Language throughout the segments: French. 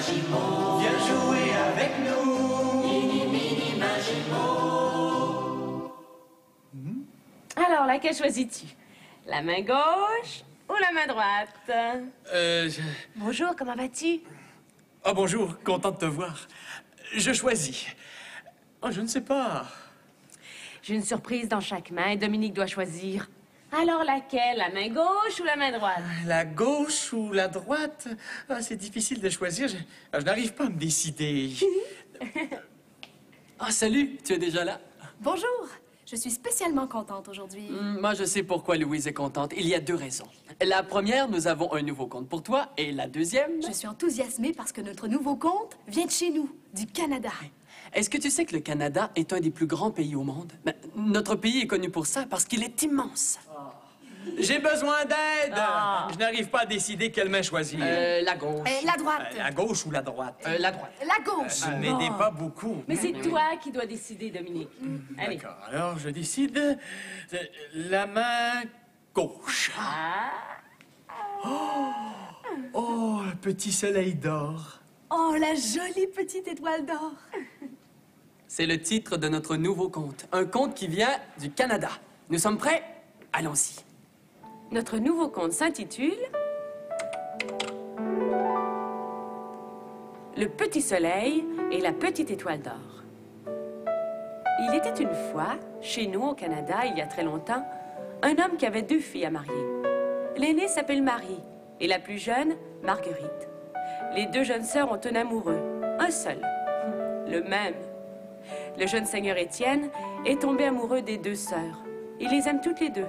Magimo, viens jouer avec nous. Mini, mini Magimo. Alors, laquelle choisis-tu? La main gauche ou la main droite? Bonjour, comment vas-tu? Oh, bonjour, content de te voir. Je choisis. Oh, je ne sais pas. J'ai une surprise dans chaque main et Dominique doit choisir. Alors, laquelle? La main gauche ou la main droite? La gauche ou la droite? Ah, c'est difficile de choisir. Je n'arrive pas à me décider. Ah, salut, tu es déjà là? Bonjour, je suis spécialement contente aujourd'hui. Moi, je sais pourquoi Louise est contente. Il y a 2 raisons. La première, nous avons un nouveau compte pour toi. Et la deuxième... Je suis enthousiasmée parce que notre nouveau compte vient de chez nous, du Canada. Est-ce que tu sais que le Canada est un des plus grands pays au monde? Ben, notre pays est connu pour ça parce qu'il est immense. J'ai besoin d'aide. Je n'arrive pas à décider quelle main choisir. La gauche. La droite. La gauche ou la droite? La droite. La gauche. Ne m'aidez pas beaucoup. Mais c'est toi qui dois décider, Dominique. Allez. D'accord, alors je décide la main gauche. Oh, un petit soleil d'or. Oh, la jolie petite étoile d'or. C'est le titre de notre nouveau compte. Un compte qui vient du Canada. Nous sommes prêts? Allons-y. Notre nouveau conte s'intitule Le petit soleil et la petite étoile d'or. Il était une fois, chez nous au Canada, il y a très longtemps, un homme qui avait 2 filles à marier. L'aînée s'appelle Marie et la plus jeune, Marguerite. Les 2 jeunes sœurs ont un amoureux, un seul, le même. Le jeune seigneur Étienne est tombé amoureux des 2 sœurs. Il les aime toutes les 2.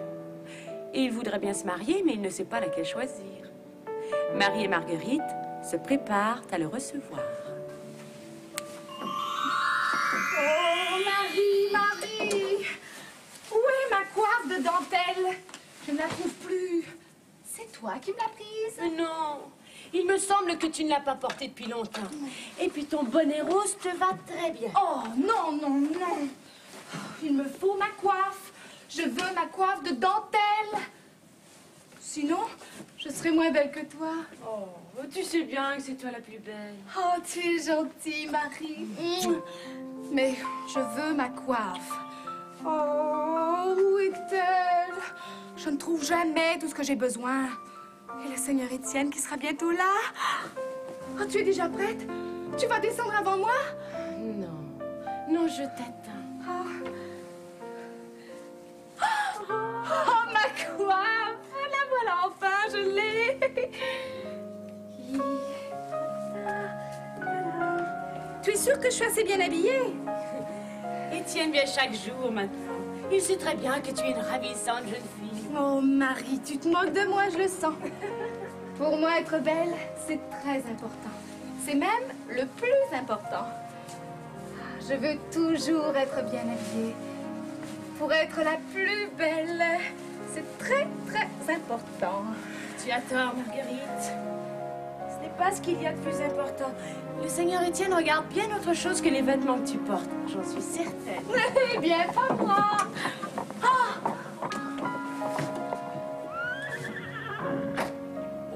Et il voudrait bien se marier, mais il ne sait pas laquelle choisir. Marie et Marguerite se préparent à le recevoir. Oh, Marie! Où est ma coiffe de dentelle? Je ne la trouve plus. C'est toi qui me l'as prise? Non, il me semble que tu ne l'as pas portée depuis longtemps. Et puis ton bonnet rose te va très bien. Oh, non, non, non. Il me faut ma coiffe. Je veux ma coiffe de dentelle. Sinon, je serai moins belle que toi. Oh, tu sais bien que c'est toi la plus belle. Oh, tu es gentille, Marie. Mais je veux ma coiffe. Oh, où est-elle? Je ne trouve jamais tout ce que j'ai besoin. Et le Seigneur Étienne qui sera bientôt là. Oh, tu es déjà prête? Tu vas descendre avant moi? Non, non, je t'attends. Oh, ma coiffe! La voilà enfin, je l'ai! Tu es sûre que je suis assez bien habillée? Étienne vient chaque jour maintenant. Il sait très bien que tu es une ravissante jeune fille. Oh, Marie, tu te moques de moi, je le sens. Pour moi, être belle, c'est très important. C'est même le plus important. Je veux toujours être bien habillée. Pour être la plus belle, c'est très, très important. Tu as tort, Marguerite. Ce n'est pas ce qu'il y a de plus important. Le Seigneur Étienne regarde bien autre chose que les vêtements que tu portes. J'en suis certaine. Eh bien, pas moi.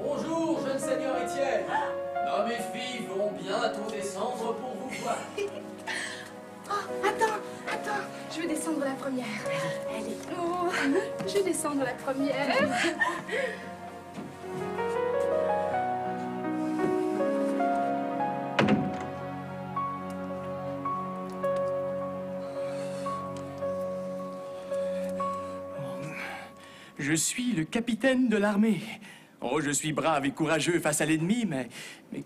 Bonjour, jeune seigneur Étienne. Ah, mes filles vont bientôt descendre pour vous voir. Oh, attends. Je vais descendre la première. Allez. Oh, je vais descendre la première. Je suis le capitaine de l'armée. Oh, je suis brave et courageux face à l'ennemi, mais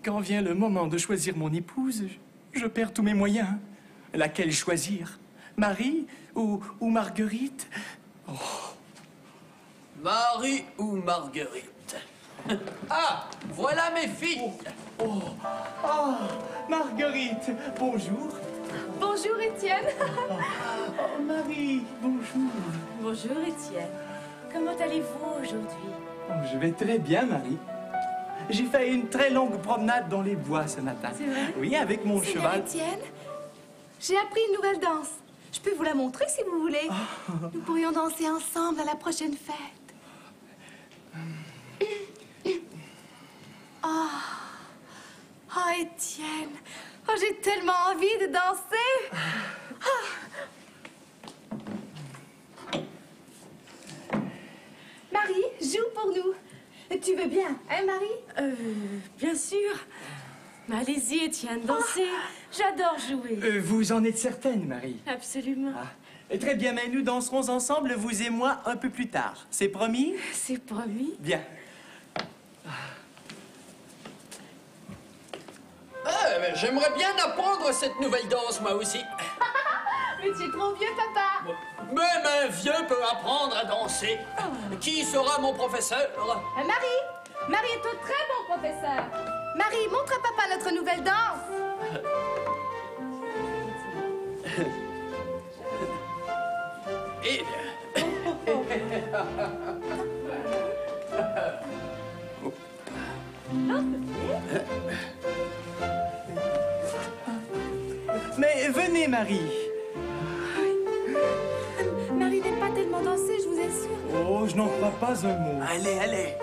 quand vient le moment de choisir mon épouse, je perds tous mes moyens. Laquelle choisir? Marie ou Marguerite? Oh. Marie ou Marguerite? Ah, voilà mes filles. Oh, Marguerite, bonjour. Bonjour, Étienne. Oh, Marie, bonjour. Bonjour, Étienne. Comment allez-vous aujourd'hui? Oh, je vais très bien, Marie. J'ai fait une très longue promenade dans les bois ce matin. C'est vrai? Oui, avec mon Seigneur cheval. Étienne, j'ai appris une nouvelle danse. Je peux vous la montrer si vous voulez. Nous pourrions danser ensemble à la prochaine fête. Oh, Étienne. Oh, j'ai tellement envie de danser. Marie, joue pour nous. Tu veux bien, hein, Marie? Bien sûr. Mais allez-y, Étienne, dansez. J'adore jouer. Vous en êtes certaine, Marie? Absolument. Très bien, mais nous danserons ensemble, vous et moi, un peu plus tard. C'est promis? C'est promis. Bien. Mais j'aimerais bien apprendre cette nouvelle danse, moi aussi. Mais tu es trop vieux, papa. Même un vieux peut apprendre à danser. Qui sera mon professeur? Marie est un très bon professeur. Marie, montre à papa notre nouvelle danse. Eh bien. Mais venez, Marie. Marie n'aime pas tellement danser, je vous assure. Oh, je n'en crois pas un mot. Allez, allez.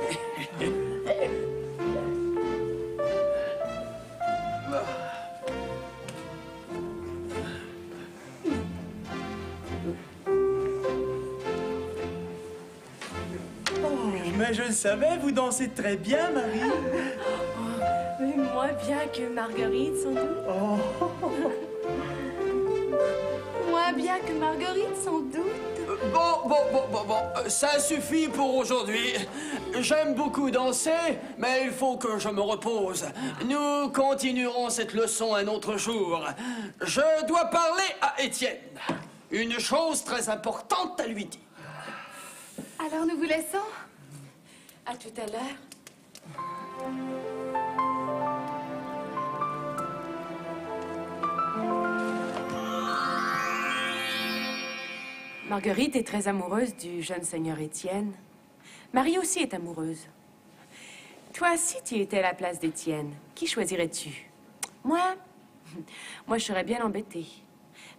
Mais je le savais, vous dansez très bien, Marie. Mais moins bien que Marguerite, sans doute. Moins bien que Marguerite, sans doute. Bon, ça suffit pour aujourd'hui. J'aime beaucoup danser, mais il faut que je me repose. Nous continuerons cette leçon un autre jour. Je dois parler à Étienne. Une chose très importante à lui dire. Alors nous vous laissons. À tout à l'heure. Marguerite est très amoureuse du jeune seigneur Étienne. Marie aussi est amoureuse. Toi, si tu étais à la place d'Étienne, qui choisirais-tu? Moi, je serais bien embêtée.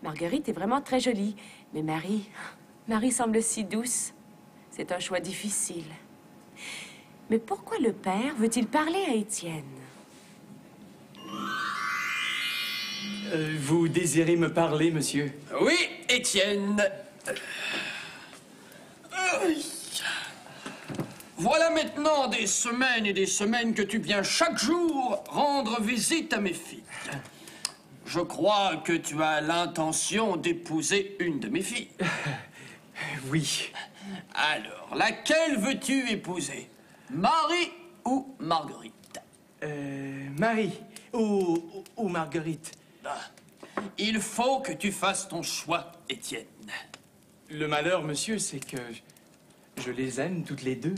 Marguerite est vraiment très jolie, mais Marie semble si douce. C'est un choix difficile. Mais pourquoi le père veut-il parler à Étienne? Vous désirez me parler, monsieur? Oui, Étienne. Voilà maintenant des semaines et des semaines que tu viens chaque jour rendre visite à mes filles. Je crois que tu as l'intention d'épouser une de mes filles. Oui. Alors, laquelle veux-tu épouser? Marie ou Marguerite? Marie ou Marguerite? Il faut que tu fasses ton choix, Étienne. Le malheur, monsieur, c'est que je les aime toutes les deux.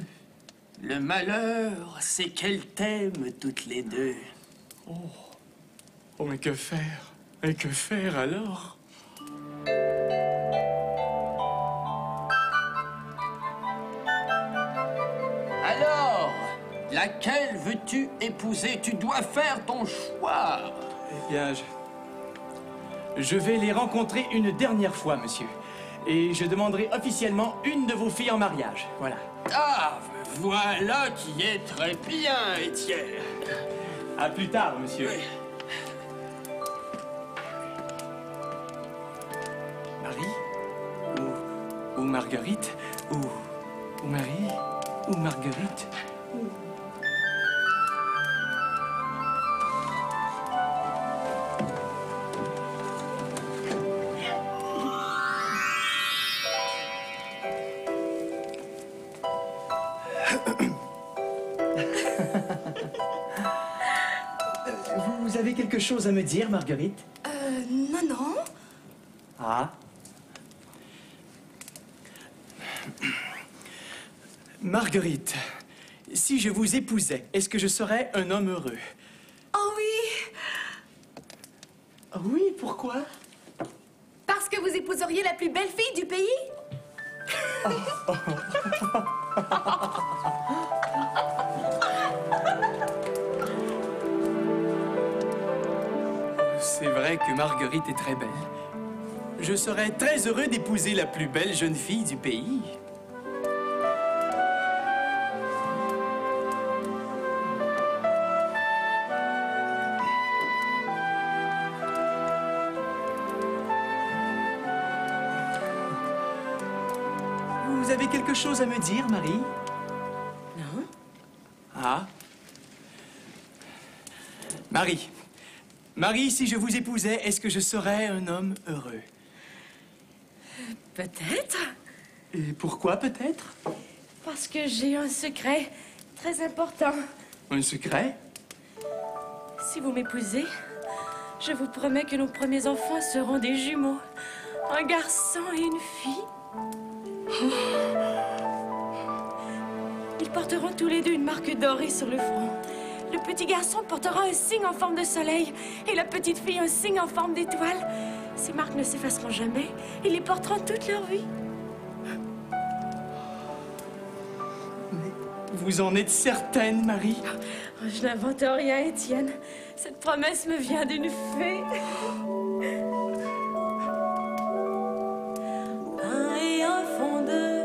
Le malheur, c'est qu'elles t'aiment toutes les deux. Oh, mais que faire? Et que faire alors? Alors, laquelle veux-tu épouser? Tu dois faire ton choix. Eh bien, je vais les rencontrer une dernière fois, monsieur. Et je demanderai officiellement une de vos filles en mariage. Voilà. Ah, voilà qui est très bien, Étienne. À plus tard, monsieur. Oui. Marie? Ou Marguerite? Ou Marie? Ou Marguerite? Vous avez quelque chose à me dire, Marguerite? Non. Ah. Marguerite, si je vous épousais, est-ce que je serais un homme heureux? Oh oui, Oui, pourquoi? parce que vous épouseriez la plus belle fille du pays. C'est vrai que Marguerite est très belle. Je serais très heureux d'épouser la plus belle jeune fille du pays. vous avez quelque chose à me dire, Marie? Non? Ah. Marie. Marie, si je vous épousais, est-ce que je serais un homme heureux? Peut-être. Et pourquoi peut-être? Parce que j'ai un secret très important. Un secret? Si vous m'épousez, je vous promets que nos premiers enfants seront des jumeaux. Un garçon et une fille. Ils porteront tous les deux une marque dorée sur le front. Le petit garçon portera un signe en forme de soleil et la petite fille un signe en forme d'étoile. Ces marques ne s'effaceront jamais. Ils les porteront toute leur vie. Mais vous en êtes certaine, Marie? Oh, je n'invente rien, Étienne. Cette promesse me vient d'une fée. Un et un fond d'eux,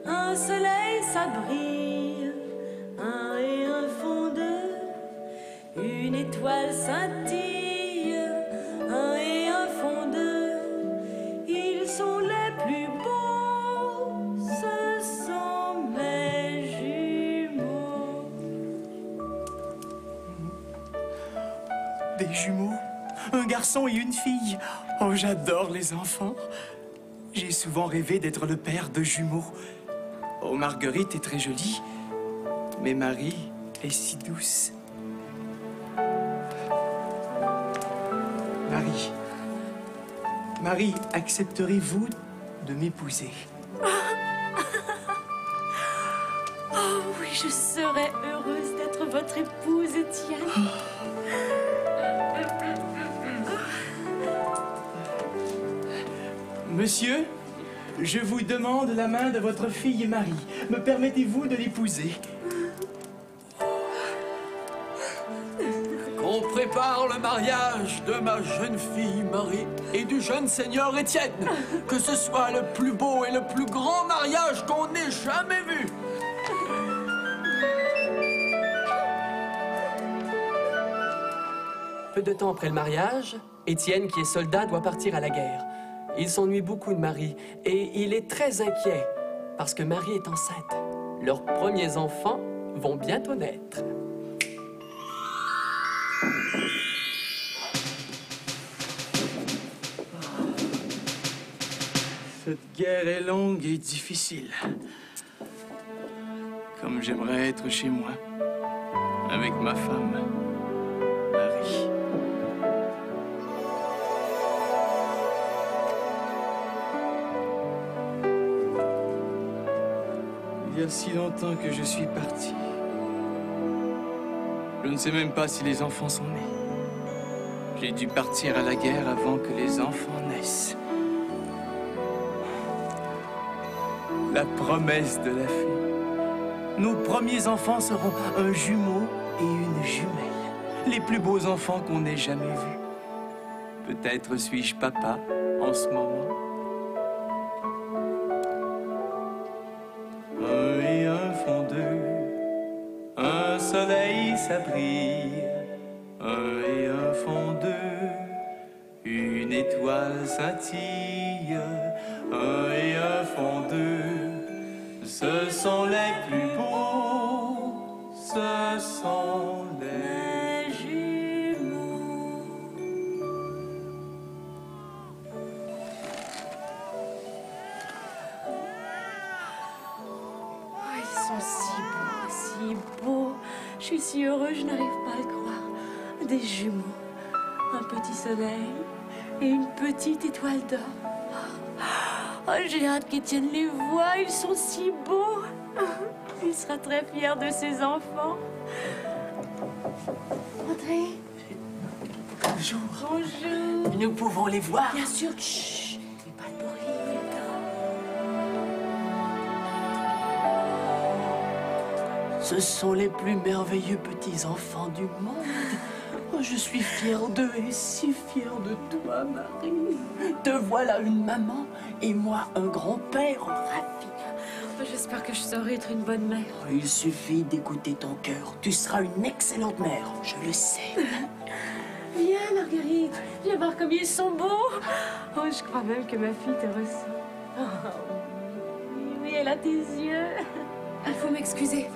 un soleil ça brille. Un et un fond d'eux, une étoile scintille. Un et un fond d'eux, ils sont les plus beaux. Ce sont mes jumeaux. Des jumeaux? Un garçon et une fille? Oh, j'adore les enfants. J'ai souvent rêvé d'être le père de jumeaux. Oh, Marguerite est très jolie, mais Marie est si douce. Marie. Marie, accepterez-vous de m'épouser? Oh oui, je serais heureuse d'être votre épouse, Étienne. Monsieur, je vous demande la main de votre fille Marie. Me permettez-vous de l'épouser? Qu'on prépare le mariage de ma jeune fille Marie et du jeune seigneur Étienne. Que ce soit le plus beau et le plus grand mariage qu'on ait jamais vu. Peu de temps après le mariage, Étienne, qui est soldat, doit partir à la guerre. Il s'ennuie beaucoup de Marie et il est très inquiet parce que Marie est enceinte. Leurs premiers enfants vont bientôt naître. Cette guerre est longue et difficile. Comme j'aimerais être chez moi, avec ma femme, Marie. Il y a si longtemps que je suis parti. Je ne sais même pas si les enfants sont nés. J'ai dû partir à la guerre avant que les enfants naissent. La promesse de la fée. Nos premiers enfants seront un jumeau et une jumelle. Les plus beaux enfants qu'on ait jamais vus. Peut-être suis-je papa en ce moment. Un et un font deux, un soleil ça brille. Un et un font deux, une étoile scintille. Un et un font deux, ce sont les plus beaux, ce sont les jumeaux. Oh, ils sont si beaux. Je suis si heureuse, je n'arrive pas à le croire. Des jumeaux, un petit soleil et une petite étoile d'or. Oh, j'ai hâte qu'Étienne les voie, ils sont si beaux. Il sera très fier de ses enfants. Entrez. Bonjour. Bonjour. Nous pouvons les voir. Bien sûr, chut, fais pas de bruit. Ce sont les plus merveilleux petits-enfants du monde. Oh, je suis fière d'eux et si fière de toi, Marie. Te voilà une maman et moi un grand-père ravi. J'espère que je saurai être une bonne mère. Il suffit d'écouter ton cœur. Tu seras une excellente mère, je le sais. Viens, Marguerite. Viens voir comme ils sont beaux. Oh, je crois même que ma fille te ressent. Oh, oui, oui. belle à tes yeux. Il faut m'excuser.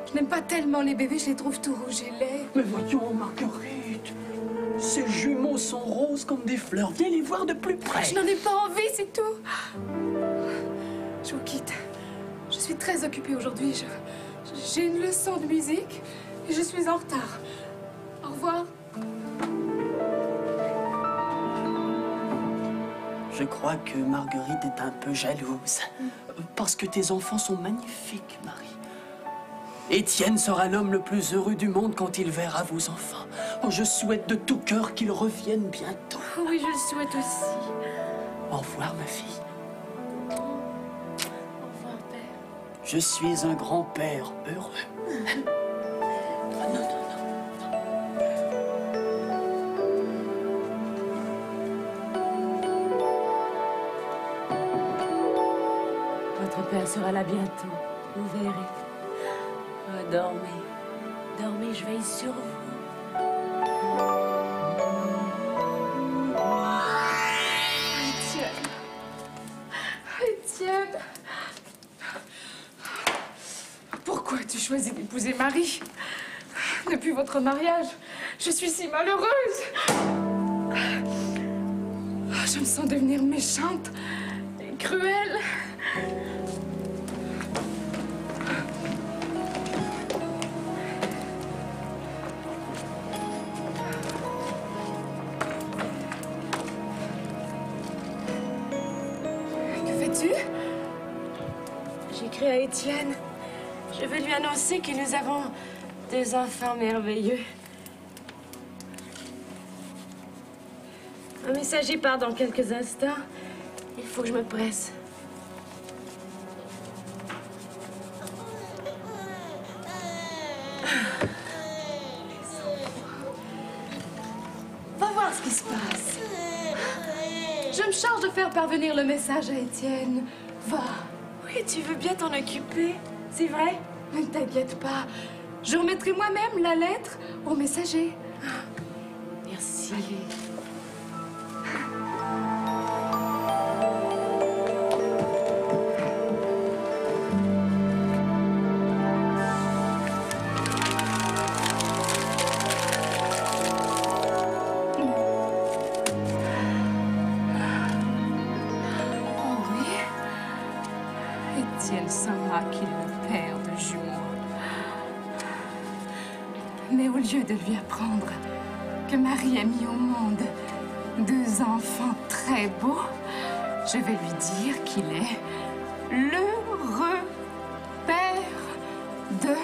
Je n'aime pas tellement les bébés, je les trouve tout rouges et laids. Mais voyons, Marguerite, ces jumeaux sont roses comme des fleurs. Viens les voir de plus près. Je n'en ai pas envie, c'est tout. Je vous quitte. Je suis très occupée aujourd'hui. J'ai une leçon de musique et je suis en retard. Au revoir. Je crois que Marguerite est un peu jalouse. Parce que tes enfants sont magnifiques, Marie. Étienne sera l'homme le plus heureux du monde quand il verra vos enfants. Oh, je souhaite de tout cœur qu'ils reviennent bientôt. Oui, je le souhaite aussi. Au revoir, ma fille. Au revoir, père. Je suis un grand-père heureux. Oh, non, non, non. Votre père sera là bientôt. Vous verrez. Oh, dormez. Dormez, je veille sur vous. Étienne. Étienne. Pourquoi as-tu choisi d'épouser Marie? Depuis votre mariage, je suis si malheureuse. Je me sens devenir méchante et cruelle. Que fais-tu? J'écris à Étienne. Je veux lui annoncer que nous avons 2 enfants merveilleux. Un messager part dans quelques instants. Il faut que je me presse. Va voir ce qui se passe. Je me charge de faire parvenir le message à Étienne. Va. Oui, tu veux bien t'en occuper, c'est vrai? Ne t'inquiète pas. Je remettrai moi-même la lettre au messager. Merci. Oh oui. Étienne saura qu'il est le père de jumeaux. Mais au lieu de lui apprendre que Marie a mis au monde 2 enfants très beaux, je vais lui dire qu'il est l'heureux père de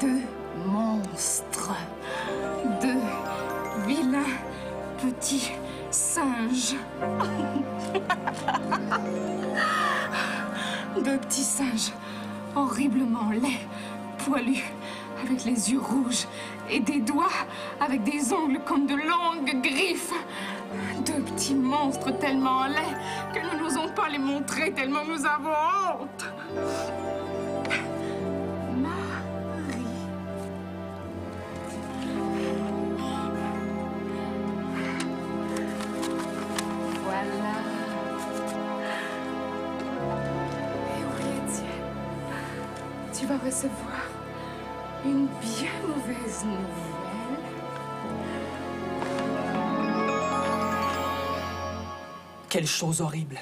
2 monstres, 2 vilains petits singes. 2 petits singes horriblement laids, poilus, avec les yeux rouges et des doigts avec des ongles comme de longues griffes. 2 petits monstres tellement laids que nous n'osons pas les montrer tellement nous avons honte. Marie. Voilà. Et oui, Étienne, tu vas recevoir une bien mauvaise nouvelle. Quelle chose horrible.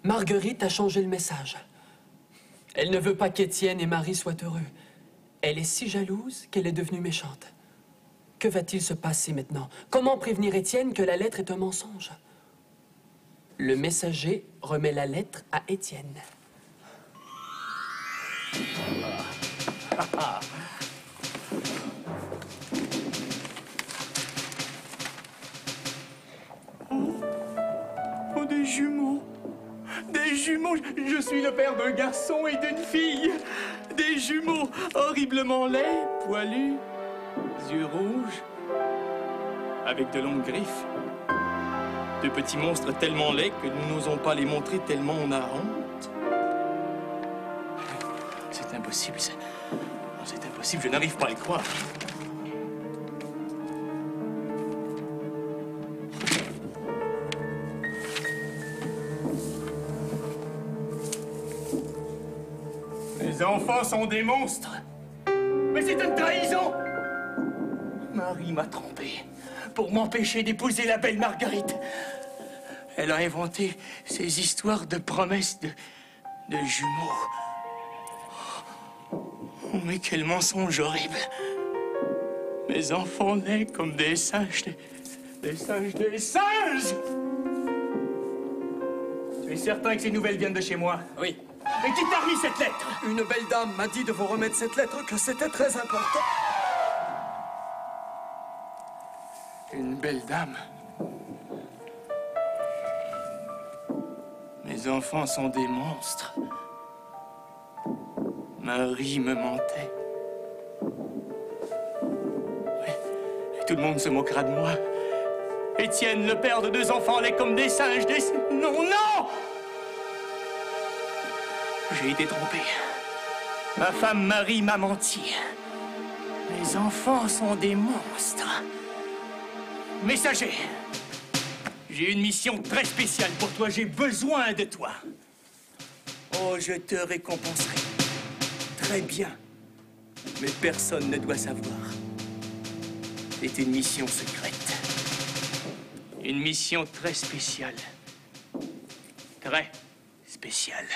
Marguerite a changé le message. Elle ne veut pas qu'Étienne et Marie soient heureux. Elle est si jalouse qu'elle est devenue méchante. Que va-t-il se passer maintenant? Comment prévenir Étienne que la lettre est un mensonge? Le messager remet la lettre à Étienne. Oh, des jumeaux. Des jumeaux. Je suis le père d'un garçon et d'une fille. Des jumeaux horriblement laids, poilus, yeux rouges, avec de longues griffes. 2 petits monstres tellement laids que nous n'osons pas les montrer tellement on a honte. C'est impossible, c'est impossible, je n'arrive pas à y croire. enfants sont des monstres. Mais c'est une trahison. Marie m'a trompé pour m'empêcher d'épouser la belle Marguerite. Elle a inventé ces histoires de promesses de jumeaux. Oh, mais quel mensonge horrible. Mes enfants naissent comme des singes, des singes. Tu es certain que ces nouvelles viennent de chez moi? Oui. Mais qui t'a remis cette lettre? Une belle dame m'a dit de vous remettre cette lettre, que c'était très important. Une belle dame. Mes enfants sont des monstres. Marie me mentait. Oui, tout le monde se moquera de moi. Étienne, le père de 2 enfants, l'est comme des singes, Non, non! J'ai été trompé. Ma femme Marie m'a menti. Mes enfants sont des monstres. Messager, j'ai une mission très spéciale pour toi. J'ai besoin de toi. Oh, je te récompenserai. Très bien. Mais personne ne doit savoir. C'est une mission secrète. Une mission très spéciale. Très spéciale.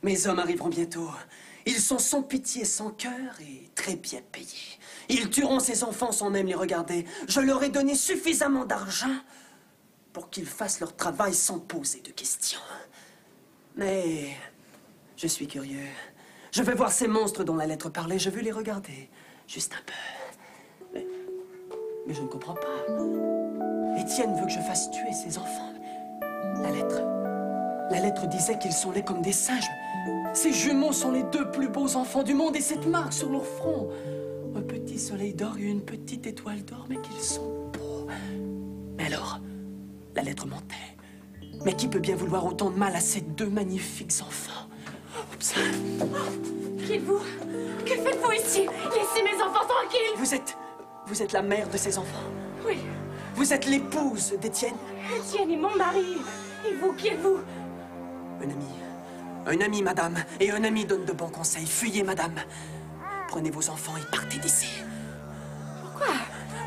Mes hommes arriveront bientôt. Ils sont sans pitié, sans cœur et très bien payés. Ils tueront ces enfants sans même les regarder. Je leur ai donné suffisamment d'argent pour qu'ils fassent leur travail sans poser de questions. Mais je suis curieux. Je vais voir ces monstres dont la lettre parlait. Je veux les regarder. Juste un peu. Mais je ne comprends pas. Étienne veut que je fasse tuer ses enfants. La lettre disait qu'ils sont laids comme des singes. Ces jumeaux sont les 2 plus beaux enfants du monde et cette marque sur leur front. Un petit soleil d'or et une petite étoile d'or, mais qu'ils sont beaux. Mais alors, la lettre mentait. Mais qui peut bien vouloir autant de mal à ces 2 magnifiques enfants? Oups. Qui êtes-vous? Que faites-vous ici? Laissez mes enfants tranquilles! Vous êtes la mère de ces enfants? Oui, Vous êtes l'épouse d'Étienne? Étienne est mon mari. Et vous, qui êtes-vous? Un ami. Un ami, madame. Et un ami donne de bons conseils. Fuyez, madame. Prenez vos enfants et partez d'ici. Pourquoi?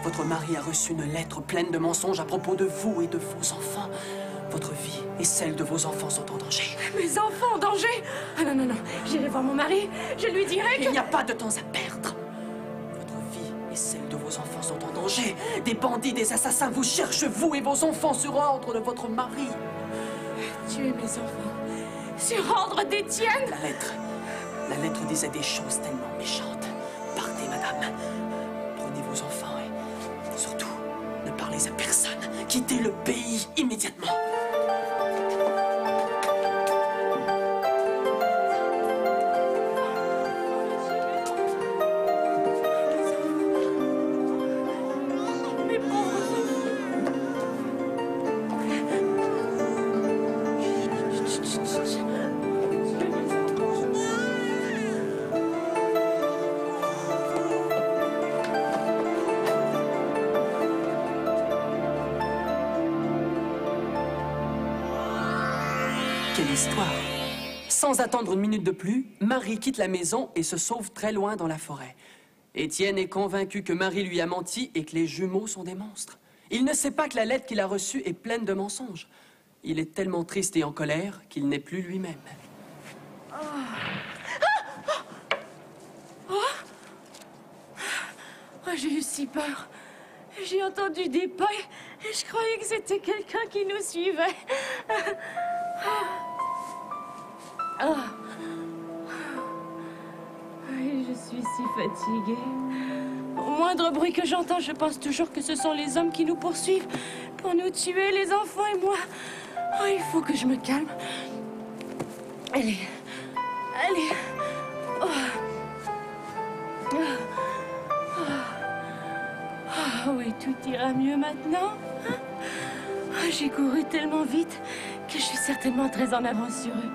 Votre mari a reçu une lettre pleine de mensonges à propos de vous et de vos enfants. Votre vie et celle de vos enfants sont en danger. Mes enfants en danger? Ah non, non, non. J'irai voir mon mari. Je lui dirai que... Il n'y a pas de temps à perdre. Votre vie et celle de vos enfants sont en danger. Des bandits, des assassins vous cherchent, vous et vos enfants, sur ordre de votre mari. Tuer mes enfants. Sur ordre d'Étienne? La lettre disait des choses tellement méchantes. Partez, madame. Prenez vos enfants et surtout, ne parlez à personne. Quittez le pays immédiatement. Mes pauvres enfants. Quelle histoire! Sans attendre une minute de plus, Marie quitte la maison et se sauve très loin dans la forêt. Étienne est convaincu que Marie lui a menti et que les jumeaux sont des monstres. Il ne sait pas que la lettre qu'il a reçue est pleine de mensonges. Il est tellement triste et en colère qu'il n'est plus lui-même. Oh, j'ai eu si peur. J'ai entendu des pas et je croyais que c'était quelqu'un qui nous suivait. Et je suis si fatiguée. Au moindre bruit que j'entends, je pense toujours que ce sont les hommes qui nous poursuivent pour nous tuer, les enfants et moi. Oh, il faut que je me calme. Allez. Allez. Oh. Oui, tout ira mieux maintenant. J'ai couru tellement vite que je suis certainement très en avance sur eux.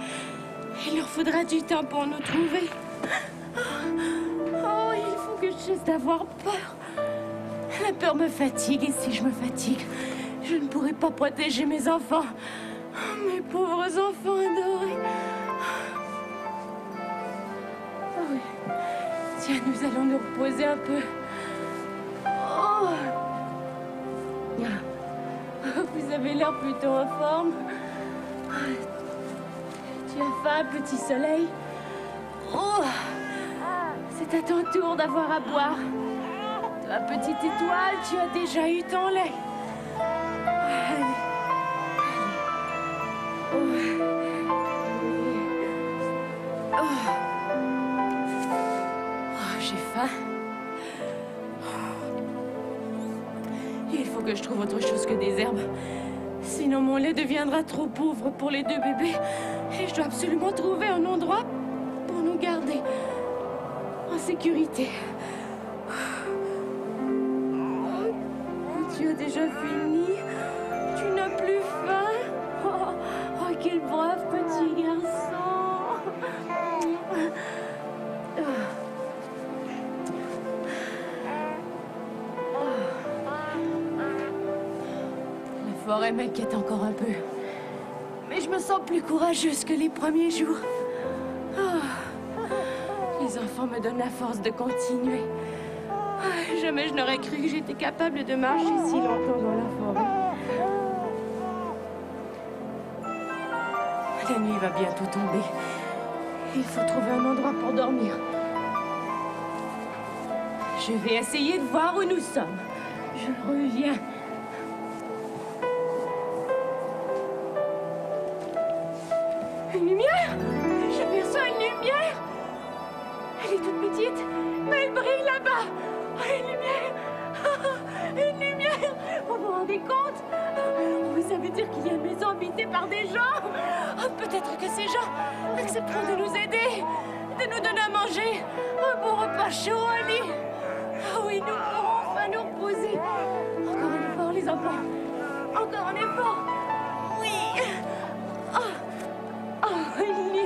Il leur faudra du temps pour nous trouver. Oh, il faut que je cesse d'avoir peur. La peur me fatigue, et si je me fatigue, je ne pourrai pas protéger mes enfants. Oh, mes pauvres enfants adorés. Oh oui. Tiens, nous allons nous reposer un peu. Oh. Vous avez l'air plutôt en forme. Tu as faim, petit soleil? Oh. C'est à ton tour d'avoir à boire. Toi, petite étoile, tu as déjà eu ton lait. Allez. Oh. Oh. Oh, j'ai faim. Il faut que je trouve autre chose que des herbes. Sinon, mon lait deviendra trop pauvre pour les deux bébés. Et je dois absolument trouver un endroit pour nous garder en sécurité. Tu as déjà fini? Tu n'as plus faim? Oh, quel brave petit garçon! La forêt m'inquiète encore un peu. Mais je me sens plus courageuse que les premiers jours. Les enfants me donnent la force de continuer. Jamais je n'aurais cru que j'étais capable de marcher si longtemps dans la forêt. La nuit va bientôt tomber. Il faut trouver un endroit pour dormir. Je vais essayer de voir où nous sommes. Je reviens. Une lumière? J'aperçois une lumière. Elle est toute petite, mais elle brille là-bas. Oh, une lumière! Une lumière! Vous vous rendez compte? Ça veut dire qu'il y a une maison habitée par des gens. Oh, peut-être que ces gens accepteront de nous aider, de nous donner à manger, un bon repas chaud au lit. Oh oui, nous pourrons enfin nous reposer. Encore un effort, les enfants. Encore un effort. Oui. Oh, une lumière.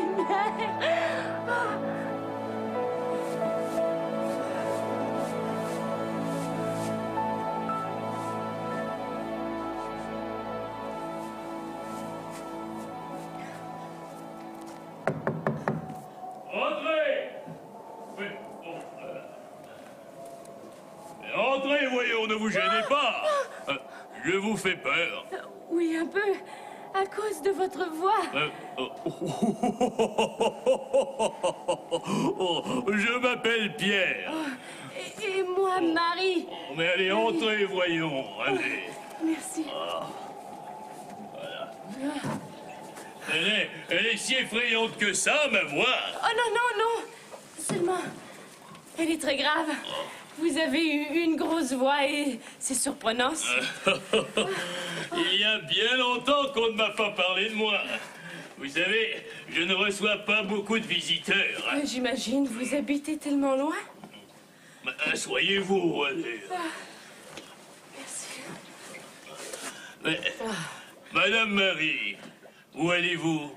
Entrez, voyons, ne vous gênez pas. Je vous fais peur. Oui, un peu. À cause de votre voix. Je m'appelle Pierre. Et moi, Marie. Mais allez, entrez, voyons. Allez. Merci. Voilà. Elle est si effrayante que ça, ma voix. Oh non, non, non. Seulement, elle est très grave. Vous avez eu une grosse voix et c'est surprenant. Il y a bien longtemps qu'on ne m'a pas parlé de moi. Vous savez, je ne reçois pas beaucoup de visiteurs. J'imagine, vous habitez tellement loin. Asseyez-vous, allez. Merci. Mais, Madame Marie, où allez-vous?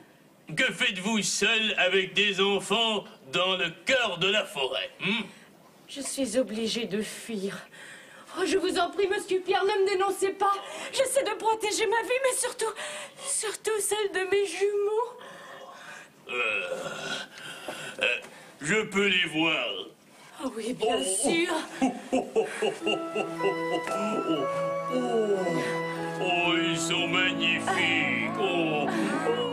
Que faites-vous seule avec des enfants dans le cœur de la forêt? Je suis obligée de fuir. Oh, je vous en prie, monsieur Pierre, ne me dénoncez pas. J'essaie de protéger ma vie, mais surtout celle de mes jumeaux. Je peux les voir. Oh oui, bien sûr. Oh, ils sont magnifiques. Oh,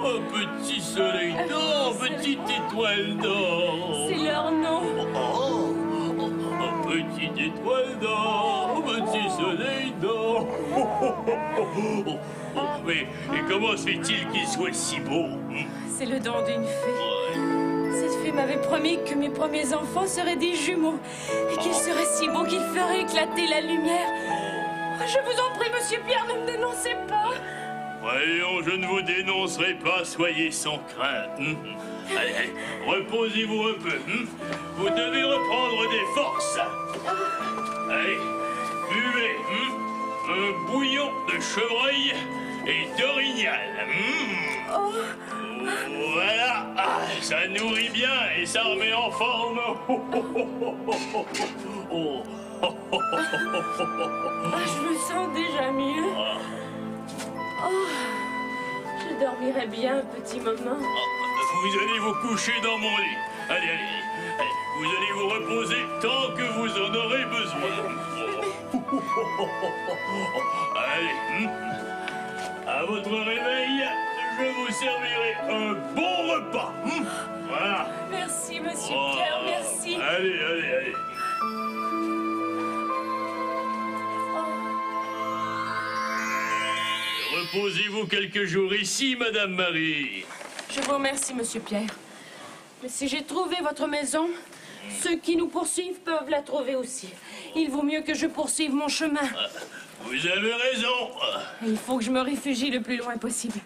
un petit soleil d'or, petite étoile d'or. C'est leur nom. Petite étoile d'or, petit soleil d'or. Mais et comment se fait-il qu'il soit si beau? C'est le don d'une fée. Cette fée m'avait promis que mes premiers enfants seraient des jumeaux et qu'ils seraient si beaux qu'ils feraient éclater la lumière. Je vous en prie, monsieur Pierre, ne me dénoncez pas. Voyons, je ne vous dénoncerai pas, soyez sans crainte. Allez, reposez-vous un peu. Vous devez reprendre des forces. Allez, buvez un bouillon de chevreuil et d'orignal. Voilà, ça nourrit bien et ça remet en forme. Je me sens déjà mieux. Oh, je dormirai bien un petit moment. Vous allez vous coucher dans mon lit. Allez, allez. Vous allez vous reposer tant que vous en aurez besoin. Allez. À votre réveil, je vous servirai un bon repas. Voilà. Merci, monsieur Pierre, merci. Allez, allez, allez. Reposez-vous quelques jours ici, Madame Marie. Je vous remercie, monsieur Pierre. Mais si j'ai trouvé votre maison, ceux qui nous poursuivent peuvent la trouver aussi. Il vaut mieux que je poursuive mon chemin. Vous avez raison. Et il faut que je me réfugie le plus loin possible.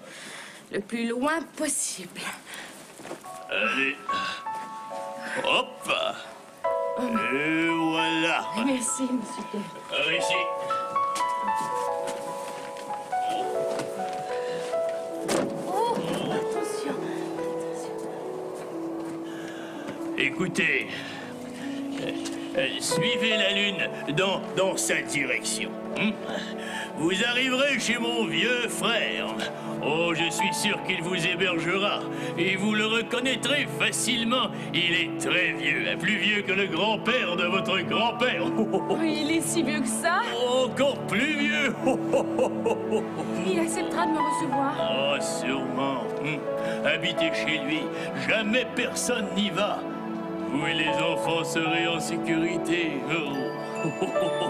Le plus loin possible. Allez. Hop. Et voilà. Merci, monsieur Pierre. Par ici. Oh, attention. Écoutez, suivez la lune dans sa direction. Vous arriverez chez mon vieux frère. Oh, je suis sûr qu'il vous hébergera et vous le reconnaîtrez facilement. Il est très vieux, plus vieux que le grand-père de votre grand-père. Oh, il est si vieux que ça. Encore plus vieux. Il acceptera de me recevoir. Oh, sûrement. Habitez chez lui. Jamais personne n'y va. Vous et les enfants serez en sécurité.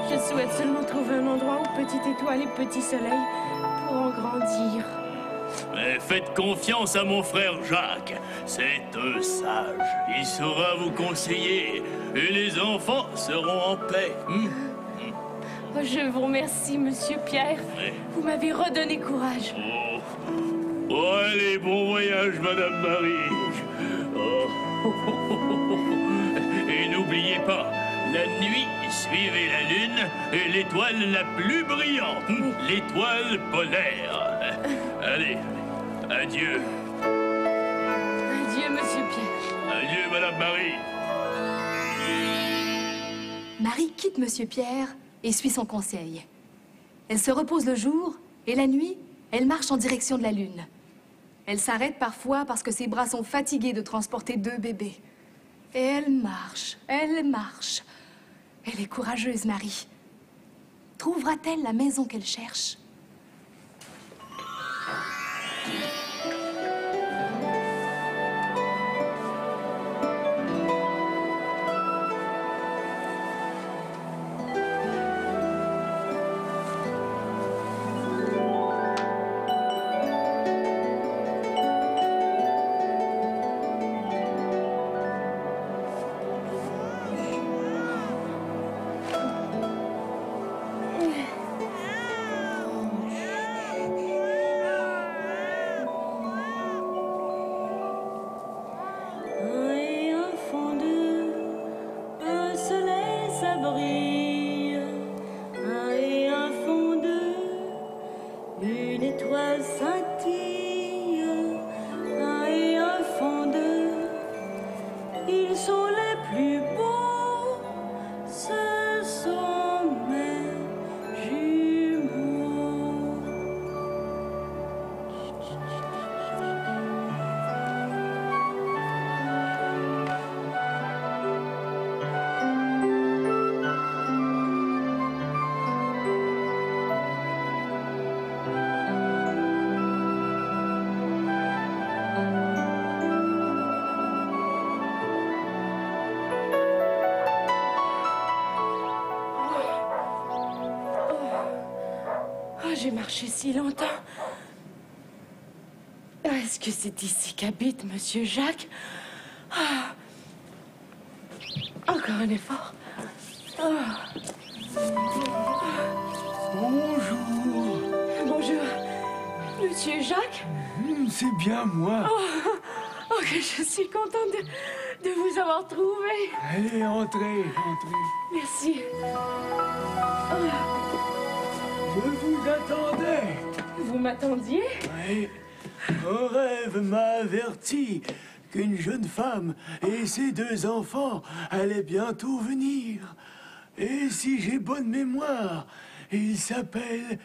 Je souhaite seulement trouver un endroit où petite étoile et petit soleil pourront grandir. Mais faites confiance à mon frère Jacques. C'est un sage. Il saura vous conseiller. Et les enfants seront en paix. Oh, je vous remercie, monsieur Pierre. Ouais. Vous m'avez redonné courage. Oh, allez, bon voyage, Madame Marie. Oh. Et n'oubliez pas, la nuit, suivez la lune et l'étoile la plus brillante, l'étoile polaire. Allez, adieu. Adieu, monsieur Pierre. Adieu, Madame Marie. Marie quitte Monsieur Pierre et suit son conseil. Elle se repose le jour et la nuit, elle marche en direction de la lune. Elle s'arrête parfois parce que ses bras sont fatigués de transporter 2 bébés. Et elle marche, elle marche. Elle est courageuse, Marie. Trouvera-t-elle la maison qu'elle cherche? Et au fond de un soleil ça brille. Et au fond de une étoile scintille. Et au fond de ils sont les plus beaux. Ce sont mes jumeaux. Oh, j'ai marché si longtemps. Est-ce que c'est ici qu'habite Monsieur Jacques? Ah. Encore un effort. Ah. Bonjour. Bonjour. Monsieur Jacques? C'est bien moi. Oh, que je suis contente de vous avoir trouvé. Allez, entrez, entrez. Merci. Je vous attendais. Vous m'attendiez? Oui. Un rêve m'a averti qu'une jeune femme et ses 2 enfants allaient bientôt venir. Et si j'ai bonne mémoire, il s'appelle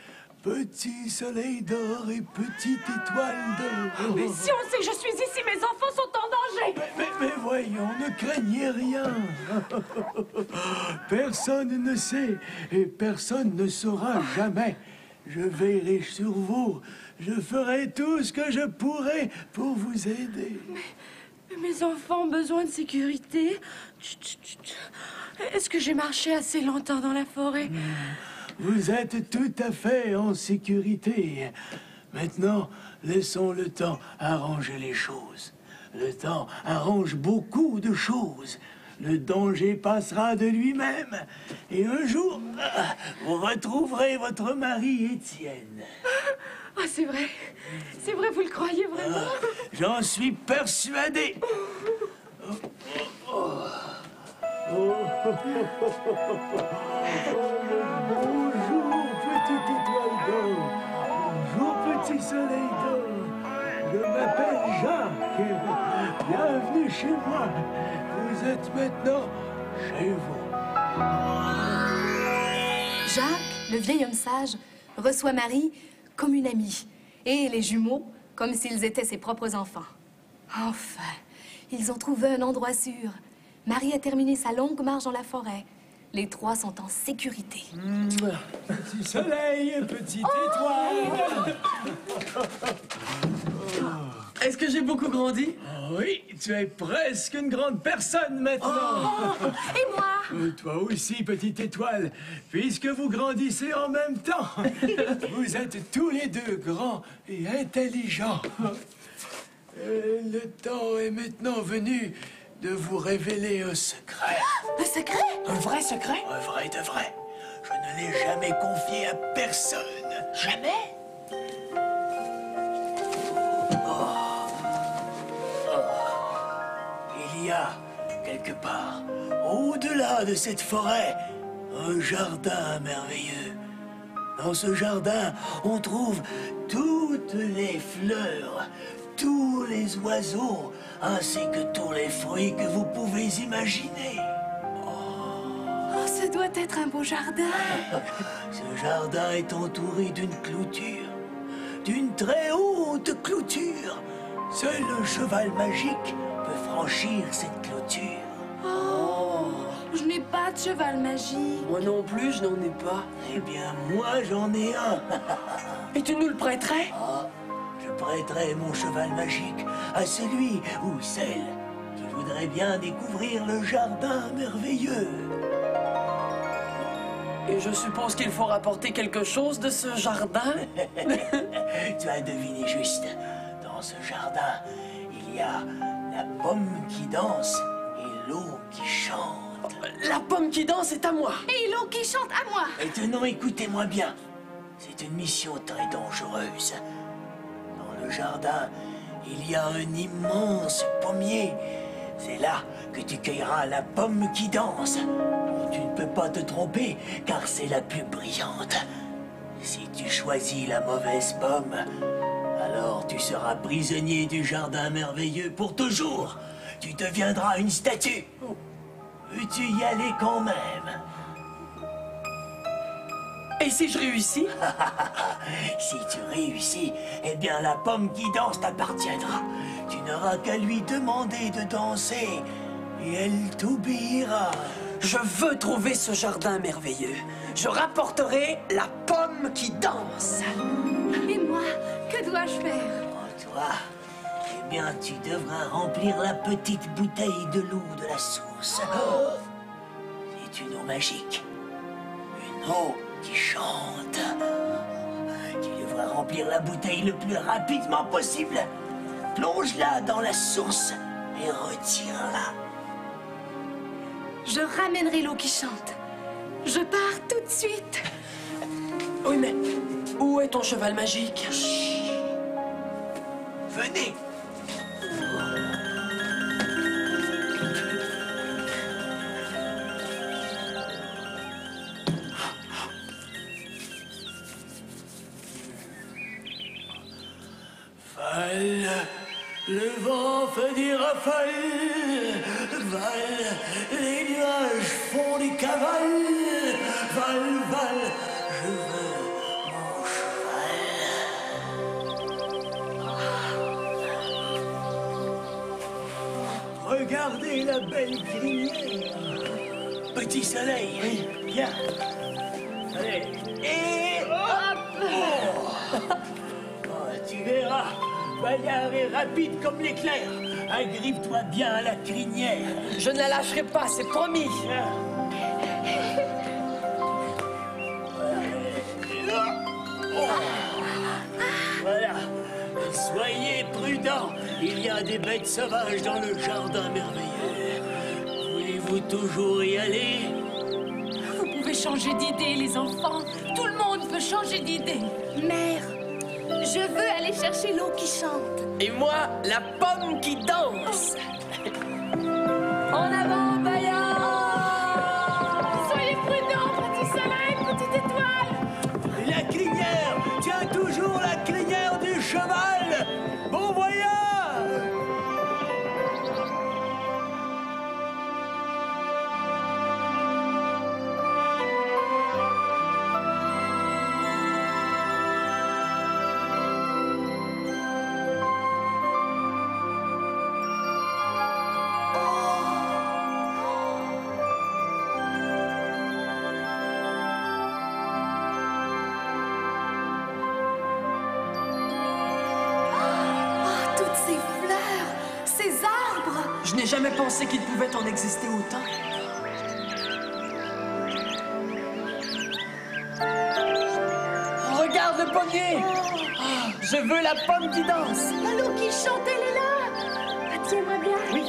Petit Soleil d'Or et Petite Étoile d'Or. Mais si on sait que je suis ici, mes enfants sont en danger. Mais voyons, ne craignez rien. Personne ne sait et personne ne saura jamais. Je veillerai sur vous. Je ferai tout ce que je pourrai pour vous aider. Mais mes enfants ont besoin de sécurité. Chut, chut, chut. Est-ce que j'ai marché assez longtemps dans la forêt? Vous êtes tout à fait en sécurité. Maintenant, laissons le temps arranger les choses. Le temps arrange beaucoup de choses. Le danger passera de lui-même. Et un jour, vous retrouverez votre mari Étienne. Ah, c'est vrai. C'est vrai, vous le croyez vraiment? J'en suis persuadé. Bonjour, petite étoile d'or. Bonjour, petit soleil d'or. Je m'appelle Jacques. Bienvenue chez moi. Vous êtes maintenant chez vous. Jacques, le vieil homme sage, reçoit Marie comme une amie et les jumeaux comme s'ils étaient ses propres enfants. Enfin, ils ont trouvé un endroit sûr. Marie a terminé sa longue marche dans la forêt. Les trois sont en sécurité. Petit soleil, petite étoile. Est-ce que j'ai beaucoup grandi? Oui, tu es presque une grande personne maintenant. Et moi? Toi aussi, petite étoile, puisque vous grandissez en même temps. Vous êtes tous les deux grands et intelligents. Le temps est maintenant venu de vous révéler un secret. Un secret? Un vrai secret? Un vrai de vrai. Je ne l'ai jamais confié à personne. Jamais? Il y a, quelque part, au-delà de cette forêt, un jardin merveilleux. Dans ce jardin, on trouve toutes les fleurs, tous les oiseaux, ainsi que tous les fruits que vous pouvez imaginer. Oh, ce doit être un beau jardin. Ce jardin est entouré d'une clôture, d'une très haute clôture. Seul un cheval magique peut franchir cette clôture. Je n'ai pas de cheval magique. Moi non plus, je n'en ai pas. Eh bien, moi, j'en ai un. Et tu nous le prêterais? Je prêterai mon cheval magique à celui ou celle qui voudrait bien découvrir le jardin merveilleux. Et je suppose qu'il faut rapporter quelque chose de ce jardin? Tu as deviné juste. Dans ce jardin, il y a la pomme qui danse et l'eau qui chante. La pomme qui danse est à moi. Et l'eau qui chante à moi. Maintenant, écoutez-moi bien. C'est une mission très dangereuse. Dans le jardin, il y a un immense pommier. C'est là que tu cueilleras la pomme qui danse. Tu ne peux pas te tromper, car c'est la plus brillante. Si tu choisis la mauvaise pomme, alors tu seras prisonnier du jardin merveilleux pour toujours. Tu deviendras une statue. Veux-tu y aller quand même? Et si je réussis? Si tu réussis, eh bien la pomme qui danse t'appartiendra. Tu n'auras qu'à lui demander de danser et elle t'obéira. Je veux trouver ce jardin merveilleux. Je rapporterai la pomme qui danse. Et moi, que dois-je faire? Oh, toi, eh bien tu devras remplir la petite bouteille de l'eau de la source. C'est une eau magique. Une eau qui chante. Tu devras remplir la bouteille le plus rapidement possible. Plonge-la dans la source et retire-la. Je ramènerai l'eau qui chante. Je pars tout de suite. Oui, mais où est ton cheval magique? Venez. Le vent fait des rafales, Val, les nuages font des cavales. Val, Val, je veux mon cheval. Regardez la belle crinière. Petit soleil, viens. Allez, et hop! Oh, tu verras, Bayard est rapide comme l'éclair. Agrippe-toi bien à la crinière. Je ne la lâcherai pas, c'est promis. Voilà. Soyez prudents. Il y a des bêtes sauvages dans le jardin merveilleux. Voulez-vous toujours y aller? Vous pouvez changer d'idée, les enfants. Tout le monde peut changer d'idée. Mère, je veux aller chercher l'eau qui chante. Et moi, la pomme qui danse. En avant, Bayard! Soyez prudents, petit soleil, petite étoile. La crinière! Tiens toujours la crinière du cheval! Bon voyage! Toutes ces fleurs, ces arbres. Je n'ai jamais pensé qu'il pouvait en exister autant. Regarde le pommier. Je veux la pomme qui danse. L'eau qui chante, elle est là. Tiens-moi bien. Oui.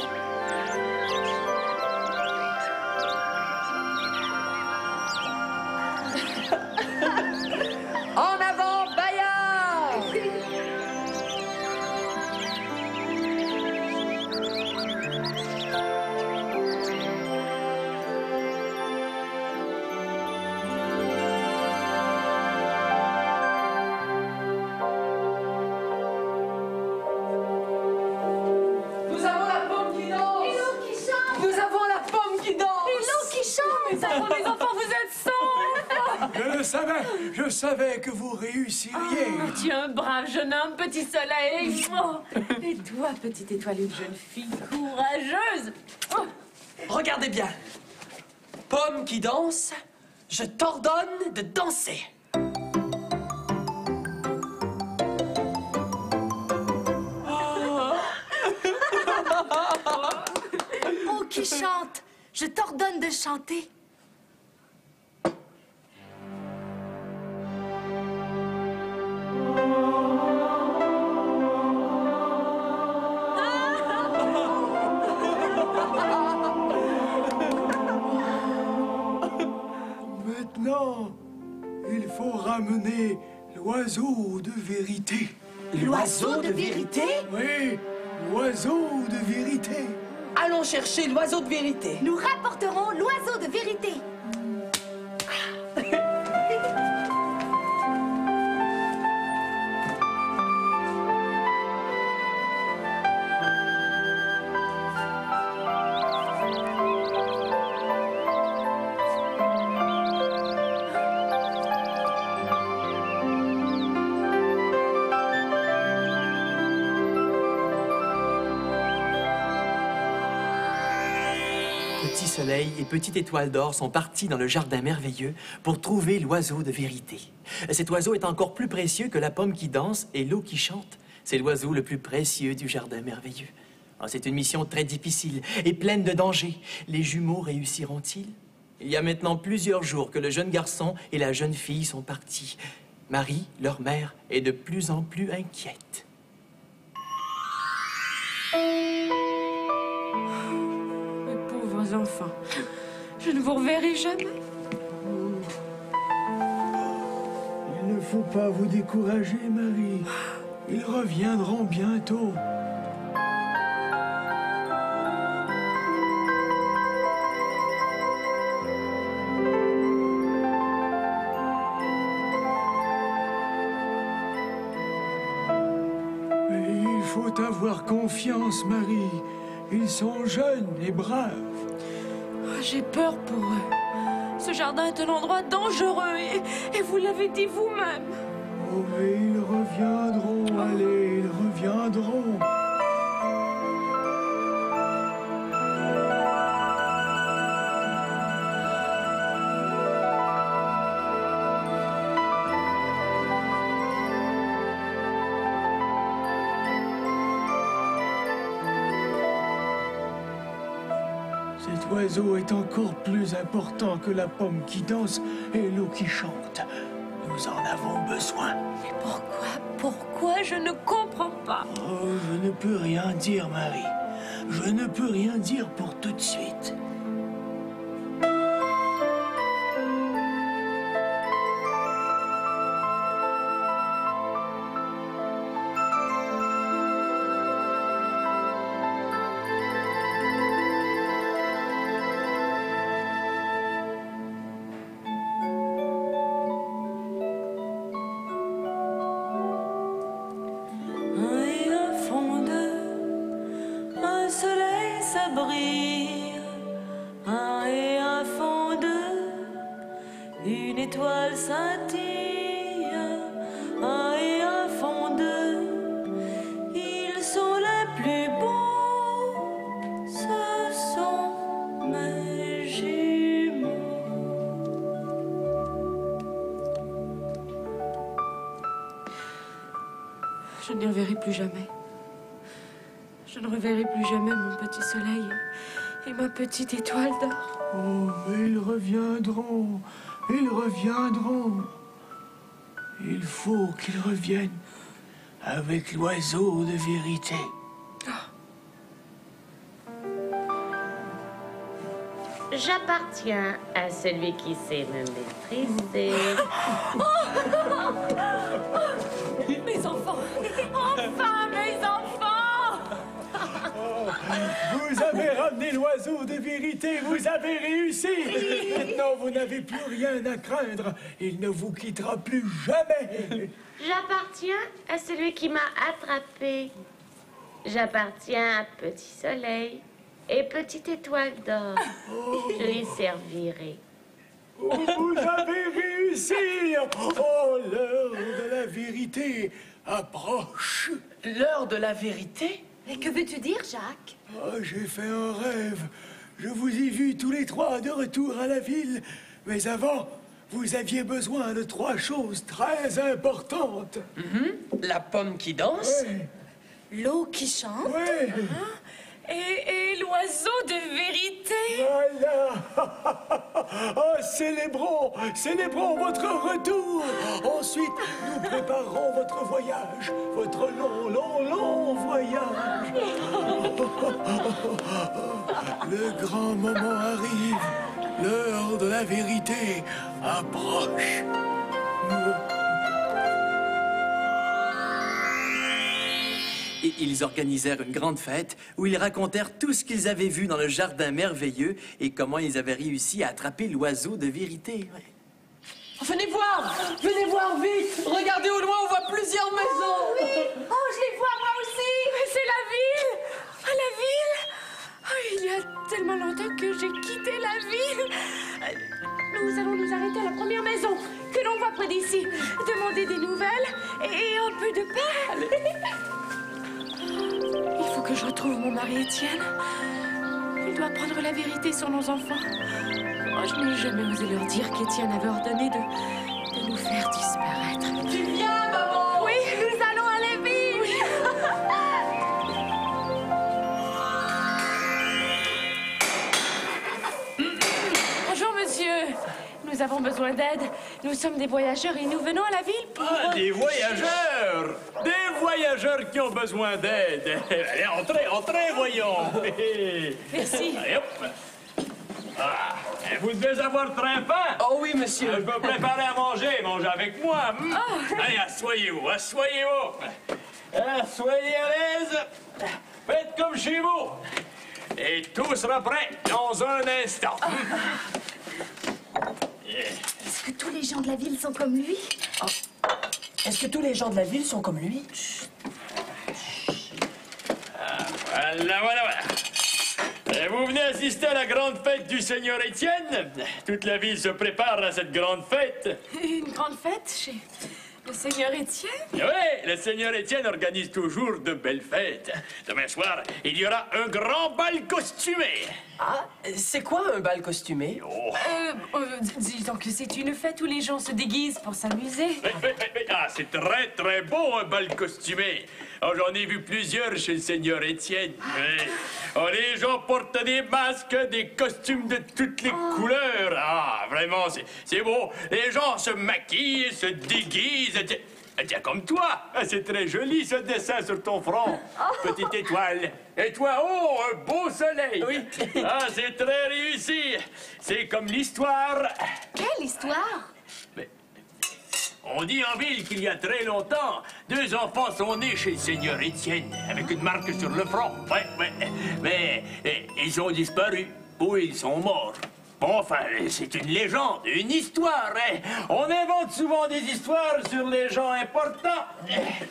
En avant, Bayard! Nous avons la pomme qui danse! Et l'eau qui chante. Nous avons la pomme qui danse! Et l'eau qui chante. Les enfants, les enfants, vous êtes saufs! Je savais que vous réussiriez. Tu es un brave jeune homme, petit soleil. Oh. Et toi, petite étoile, une jeune fille courageuse. Oh. Regardez bien. Pomme qui danse, je t'ordonne de danser. Eau qui chante, je t'ordonne de chanter. Maintenant, il faut ramener l'oiseau de vérité. L'oiseau de vérité? Oui, l'oiseau de vérité. Allons chercher l'oiseau de vérité. Nous rapporterons l'oiseau de vérité. Petit soleil et petite étoile d'or sont partis dans le jardin merveilleux pour trouver l'oiseau de vérité. Cet oiseau est encore plus précieux que la pomme qui danse et l'eau qui chante. C'est l'oiseau le plus précieux du jardin merveilleux. C'est une mission très difficile et pleine de dangers. Les jumeaux réussiront-ils? Il y a maintenant plusieurs jours que le jeune garçon et la jeune fille sont partis. Marie, leur mère, est de plus en plus inquiète. Mes pauvres enfants, je ne vous reverrai jamais. Il ne faut pas vous décourager, Marie. Ils reviendront bientôt. Mais il faut avoir confiance, Marie. Ils sont jeunes et braves. Oh, j'ai peur pour eux. Ce jardin est un endroit dangereux et vous l'avez dit vous-même. Oh, mais ils reviendront, allez, ils reviendront. Cet oiseau est encore plus important que la pomme qui danse et l'eau qui chante. Nous en avons besoin. Mais pourquoi je ne comprends pas. Oh, je ne peux rien dire, Marie. Je ne peux rien dire pour tout de suite. Une étoile scintille, un et un fond d'eux, ils sont les plus beaux, ce sont mes jumeaux. Je ne les reverrai plus jamais. Je ne reverrai plus jamais mon petit soleil et ma petite étoile d'or. Oh, mais ils reviendront. Ils reviendront. Il faut qu'ils reviennent avec l'oiseau de vérité. J'appartiens à celui qui sait me maîtriser. Mes enfants! Enfin, mes enfants! Vous avez ramené l'oiseau de vérité, vous avez réussi. Maintenant, vous n'avez plus rien à craindre. Il ne vous quittera plus jamais. J'appartiens à celui qui m'a attrapé. J'appartiens à Petit Soleil et Petite Étoile d'Or. Je les servirai. Oh, vous avez réussi. Oh, l'heure de la vérité approche. L'heure de la vérité? Mais que veux-tu dire, Jacques? Oh, j'ai fait un rêve. Je vous ai vus tous les trois de retour à la ville. Mais avant, vous aviez besoin de 3 choses très importantes. La pomme qui danse? Ouais. L'eau qui chante? Ouais. Et l'oiseau de vérité? Voilà. Oh, célébrons votre retour. Ensuite, nous préparerons votre voyage, votre long voyage. Le grand moment arrive. L'heure de la vérité approche. Et ils organisèrent une grande fête où ils racontèrent tout ce qu'ils avaient vu dans le jardin merveilleux et comment ils avaient réussi à attraper l'oiseau de vérité. Ouais. Venez voir vite. Regardez au loin, on voit plusieurs maisons. Oh oui! Oh, je les vois moi aussi! Mais c'est la ville! Ah, la ville! Oh, il y a tellement longtemps que j'ai quitté la ville. Nous allons nous arrêter à la première maison que l'on voit près d'ici. Demander des nouvelles et un peu de pain. Il faut que je retrouve mon mari Étienne. Il doit prendre la vérité sur nos enfants. Oh, je n'ai jamais osé leur dire qu'Étienne avait ordonné de nous faire disparaître. Tu viens, maman? Oui, nous allons aller vite. Oui. Bonjour, monsieur. Nous avons besoin d'aide. Nous sommes des voyageurs et nous venons à la ville pour... Ah, des voyageurs! Des voyageurs qui ont besoin d'aide. Allez, entrez, voyons. Merci. Allez, hop. Ah, vous devez avoir très faim. Oh oui, monsieur. Je peux préparer à manger. Mangez avec moi. Allez, asseyez-vous. Soyez à l'aise. Faites comme chez vous. Et tout sera prêt dans un instant. Est-ce que tous les gens de la ville sont comme lui? Est-ce que tous les gens de la ville sont comme lui? Voilà, voilà, voilà. Et vous venez assister à la grande fête du Seigneur Étienne? Toute la ville se prépare à cette grande fête. Une grande fête chez le Seigneur Étienne? Oui, le Seigneur Étienne organise toujours de belles fêtes. Demain soir, il y aura un grand bal costumé. Ah, c'est quoi un bal costumé? Oh. Disons que c'est une fête où les gens se déguisent pour s'amuser. Ah, c'est très, très beau, un bal costumé. Oh, j'en ai vu plusieurs chez le Seigneur Étienne. Oui. Oh, les gens portent des masques, des costumes de toutes les couleurs. Ah, vraiment, c'est beau. Les gens se maquillent, se déguisent. Tiens, comme toi. C'est très joli, ce dessin sur ton front. Petite étoile. Et toi, oh, un beau soleil. Oui. Ah, c'est très réussi. C'est comme l'histoire. Quelle histoire? On dit en ville qu'il y a très longtemps, 2 enfants sont nés chez le Seigneur Étienne, avec une marque sur le front. Mais ils ont disparu, ou ils sont morts. Bon, enfin, c'est une légende, une histoire, hein. On invente souvent des histoires sur les gens importants.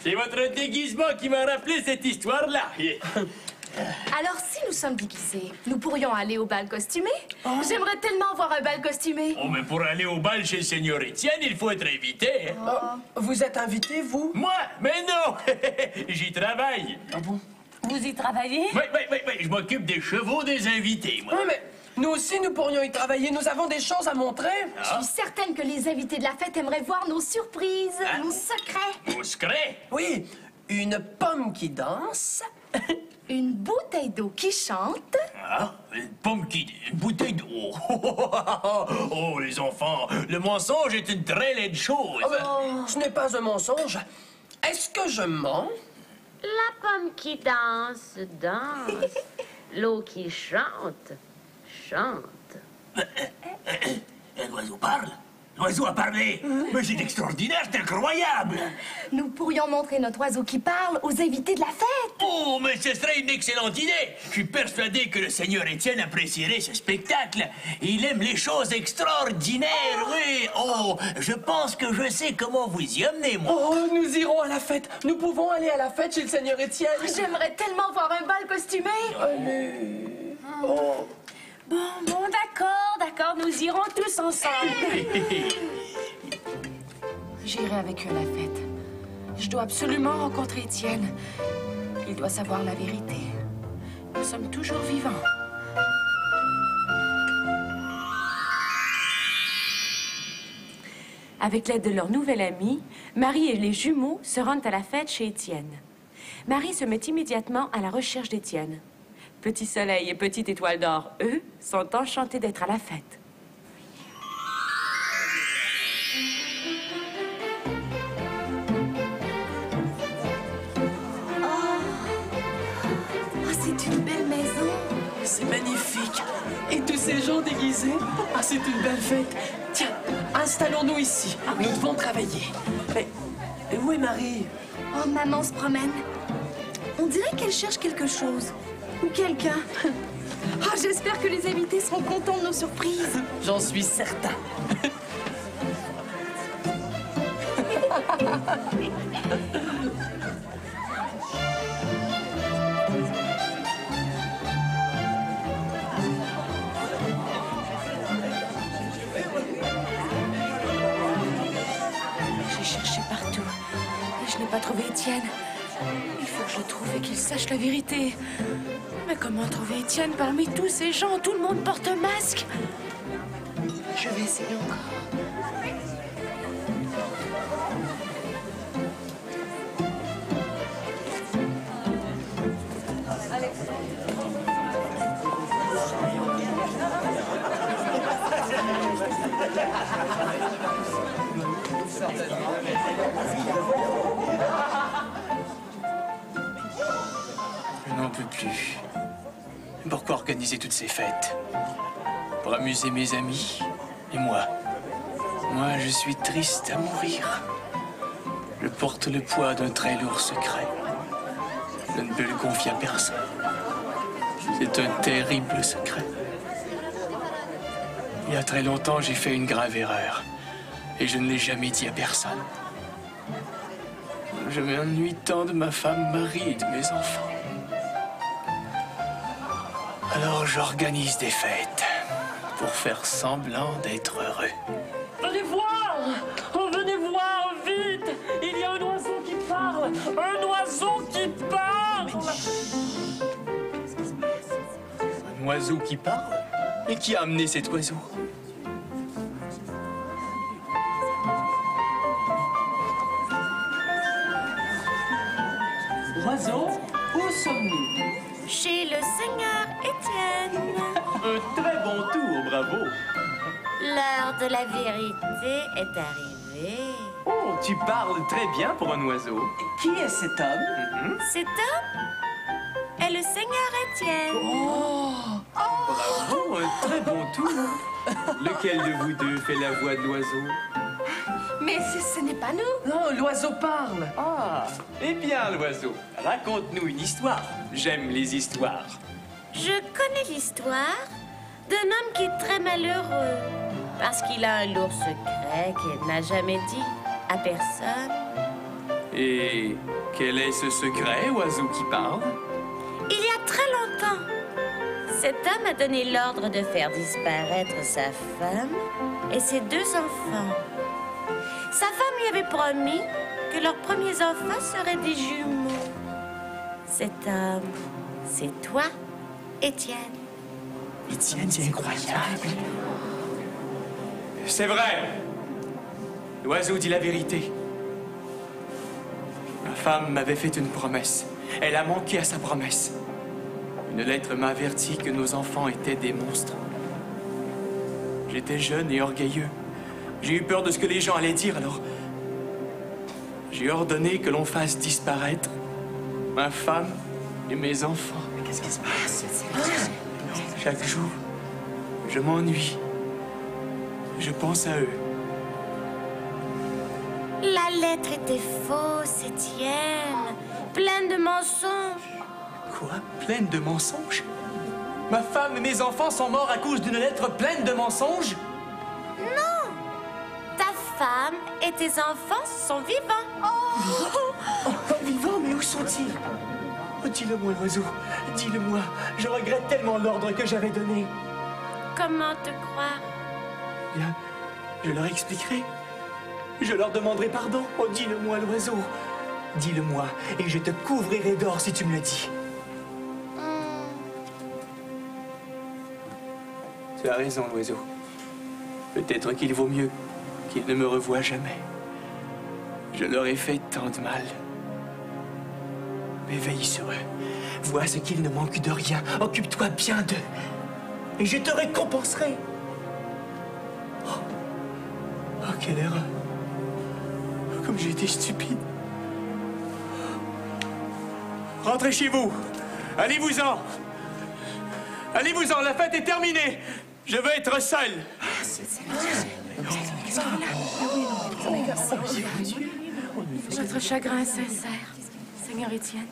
C'est votre déguisement qui m'a rappelé cette histoire-là. Alors, si nous sommes déguisés, nous pourrions aller au bal costumé? J'aimerais tellement voir un bal costumé. Oh, mais pour aller au bal chez le Seigneur Étienne, il faut être invité. Vous êtes invité, vous? Moi? Mais non. J'y travaille. Ah bon? Vous y travaillez? Oui, je m'occupe des chevaux des invités, moi. Oui, mais nous aussi, nous pourrions y travailler. Nous avons des choses à montrer. Je suis certaine que les invités de la fête aimeraient voir nos surprises, nos secrets. Au secret? Oui, une pomme qui danse. Une bouteille d'eau qui chante. Ah, une pomme qui... Une bouteille d'eau. Oh, les enfants, le mensonge est une très laide chose. Oh, ben, ce n'est pas un mensonge. Est-ce que je mens? La pomme qui danse, danse. L'eau qui chante, chante. L'oiseau parle. L'oiseau a parlé. Mais c'est extraordinaire, c'est incroyable. Nous pourrions montrer notre oiseau qui parle aux invités de la fête. Oh, mais ce serait une excellente idée. Je suis persuadé que le Seigneur Étienne apprécierait ce spectacle. Il aime les choses extraordinaires, oui. Oh, je pense que je sais comment vous y amener, moi. Oh, nous irons à la fête. Nous pouvons aller à la fête chez le Seigneur Étienne. J'aimerais tellement voir un bal costumé. Allez. Oh. Bon, d'accord, nous irons tous ensemble. J'irai avec eux à la fête. Je dois absolument rencontrer Étienne. Il doit savoir la vérité. Nous sommes toujours vivants. Avec l'aide de leur nouvelle amie, Marie et les jumeaux se rendent à la fête chez Étienne. Marie se met immédiatement à la recherche d'Étienne. Petit Soleil et Petite Étoile d'Or, eux, sont enchantés d'être à la fête. Oh, c'est une belle maison. C'est magnifique. Et tous ces gens déguisés. Ah, c'est une belle fête. Tiens, installons-nous ici. Nous devons travailler. Mais où est Marie? Oh, maman se promène. On dirait qu'elle cherche quelque chose. Ou quelqu'un. Oh, j'espère que les invités seront contents de nos surprises. J'en suis certain. J'ai cherché partout et je n'ai pas trouvé Étienne. Il faut que je le trouve et qu'il sache la vérité. Mais comment trouver Étienne parmi tous ces gens? Tout le monde porte un masque. Je vais essayer encore. Je n'en peux plus. Pourquoi organiser toutes ces fêtes? Pour amuser mes amis et moi. Moi, je suis triste à mourir. Je porte le poids d'un très lourd secret. Je ne peux le confier à personne. C'est un terrible secret. Il y a très longtemps, j'ai fait une grave erreur. Et je ne l'ai jamais dit à personne. Je m'ennuie tant de ma femme Marie et de mes enfants. Alors j'organise des fêtes pour faire semblant d'être heureux. Venez voir! Oh, venez voir, vite! Il y a un oiseau qui parle! Un oiseau qui parle! Un oiseau qui parle? Et qui a amené cet oiseau? Oiseau, où sommes-nous? Chez le Seigneur Étienne. Un très bon tour, bravo. L'heure de la vérité est arrivée. Oh, tu parles très bien pour un oiseau. Qui est cet homme? Cet homme est le Seigneur Étienne. Bravo, un très bon tour. Lequel de vous deux fait la voix de l'oiseau? Mais ce n'est pas nous. Non, l'oiseau parle. Ah, eh bien, l'oiseau, raconte-nous une histoire. J'aime les histoires. Je connais l'histoire d'un homme qui est très malheureux parce qu'il a un lourd secret qu'il n'a jamais dit à personne. Et quel est ce secret, oiseau qui parle? Il y a très longtemps, cet homme a donné l'ordre de faire disparaître sa femme et ses 2 enfants. Sa femme lui avait promis que leurs premiers enfants seraient des jumeaux. Cet homme, c'est toi, Étienne. Étienne, c'est incroyable. C'est vrai. L'oiseau dit la vérité. Ma femme m'avait fait une promesse. Elle a manqué à sa promesse. Une lettre m'a averti que nos enfants étaient des monstres. J'étais jeune et orgueilleux. J'ai eu peur de ce que les gens allaient dire, alors j'ai ordonné que l'on fasse disparaître ma femme et mes enfants. Mais qu'est-ce qui se passe? Chaque jour, je m'ennuie. Je pense à eux. La lettre était fausse, Étienne, pleine de mensonges. Quoi? Pleine de mensonges? Ma femme et mes enfants sont morts à cause d'une lettre pleine de mensonges? Non! Ta femme et tes enfants sont vivants. Vivants, mais où sont-ils? Oh, dis-le-moi, l'oiseau. Dis-le-moi. Je regrette tellement l'ordre que j'avais donné. Comment te croire? Bien, je leur expliquerai. Je leur demanderai pardon. Oh, dis-le-moi, l'oiseau. Dis-le-moi, et je te couvrirai d'or si tu me le dis. Tu as raison, l'oiseau. Peut-être qu'il vaut mieux qu'ils ne me revoient jamais. Je leur ai fait tant de mal. Mais veille sur eux. Vois ce qu'ils ne manquent de rien. Occupe-toi bien d'eux. Et je te récompenserai. Oh, quelle erreur. Comme j'ai été stupide. Rentrez chez vous. Allez-vous-en. Allez-vous-en, la fête est terminée. Je veux être seul. Notre chagrin est sincère, Seigneur Étienne.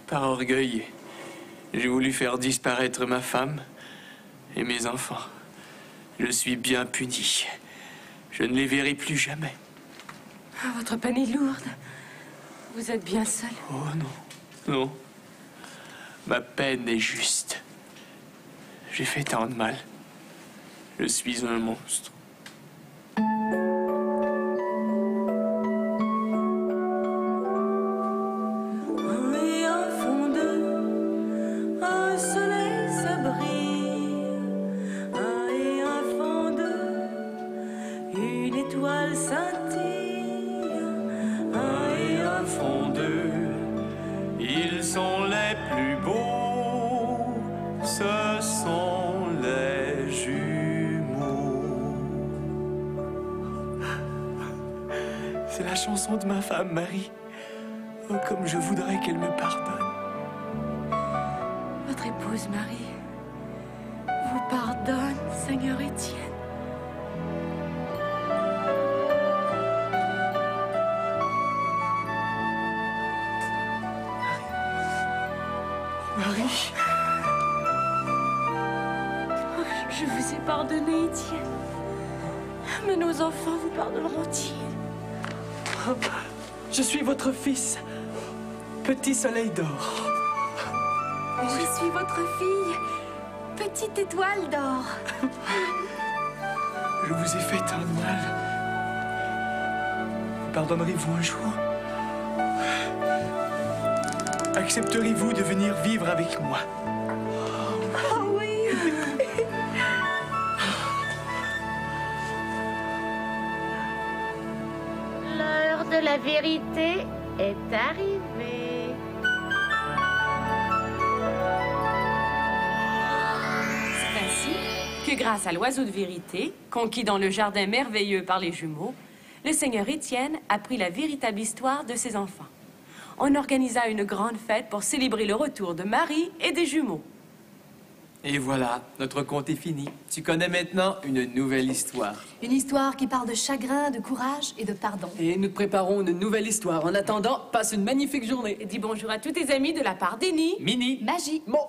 Par orgueil, j'ai voulu faire disparaître ma femme et mes enfants. Je suis bien puni. Je ne les verrai plus jamais. Ah, votre peine est lourde. Vous êtes bien seul. Oh non, non. Ma peine est juste. J'ai fait tant de mal. Je suis un monstre. Et au fond d'eux, un soleil se brille. Et au fond d'eux, une étoile scintille. Et au fond d'eux, ils sont les plus beaux. Ce sont les jumeaux. C'est la chanson de ma femme, Marie. Oh, comme je voudrais qu'elle me pardonne. Votre épouse Marie vous pardonne, Seigneur Étienne. Marie. Je vous ai pardonné, Étienne. Mais nos enfants vous pardonneront-ils? Je suis votre fils, petit soleil d'or. Je suis votre fille, petite étoile d'or. Je vous ai fait tant de mal. Pardonnerez-vous un jour? Accepterez-vous de venir vivre avec moi? Oh oui. L'heure de la vérité est arrivée. C'est ainsi que grâce à l'oiseau de vérité, conquis dans le jardin merveilleux par les jumeaux, le Seigneur Étienne apprit la véritable histoire de ses enfants. On organisa une grande fête pour célébrer le retour de Marie et des jumeaux. Et voilà, notre conte est fini. Tu connais maintenant une nouvelle histoire. Une histoire qui parle de chagrin, de courage et de pardon. Et nous te préparons une nouvelle histoire. En attendant, passe une magnifique journée. Et dis bonjour à tous tes amis de la part d'Eni, Mini, Magie. Bon.